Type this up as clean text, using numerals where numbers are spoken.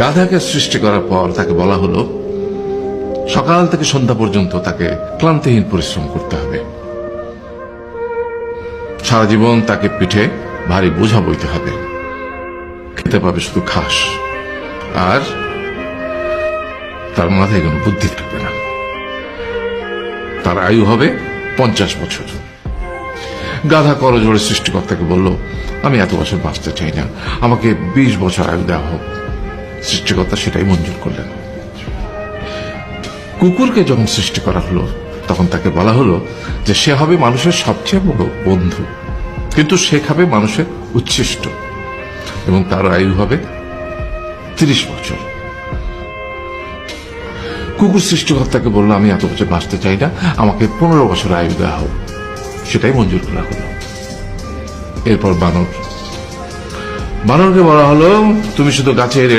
গাধাকে সৃষ্টি করার পর তাকে বলা হলো সকাল থেকে সন্ধ্যা পর্যন্ত তাকে ক্লান্তিহীন পরিশ্রম করতে হবে, সারা জীবন তাকে পিঠে ভারী বোঝা বইতে হবে, খেতে পাবে শুধু ঘাস, আর তার মাথায় কোনো বুদ্ধি থাকবে না। তার আয়ু হবে 50 বছর। গাধা করজোড়ে সৃষ্টিকর্তাকে বলল, আমি এত বছর বাঁচতে চাই না, আমাকে 20 বছর আয়ু দেওয়া হোক। সৃষ্টিকর্তা সেটাই মঞ্জুর করলেন। কুকুরকে যখন সৃষ্টি করা হলো তখন তাকে বলা হলো যে সে হবে মানুষের সবচেয়ে বড় বন্ধু, কিন্তু সে খাবে মানুষের উচ্ছিষ্ট, এবং তার আয়ু হবে 30 বছর। কুকুর সৃষ্টিকর্তাকে বলল, আমি এত বছর বাঁচতে চাই না, আমাকে 15 বছর আয়ু দেওয়া হোক। সেটাই মঞ্জুর করা হলো। এরপর বানরকে বলা হলো, তুমি শুধু গাছের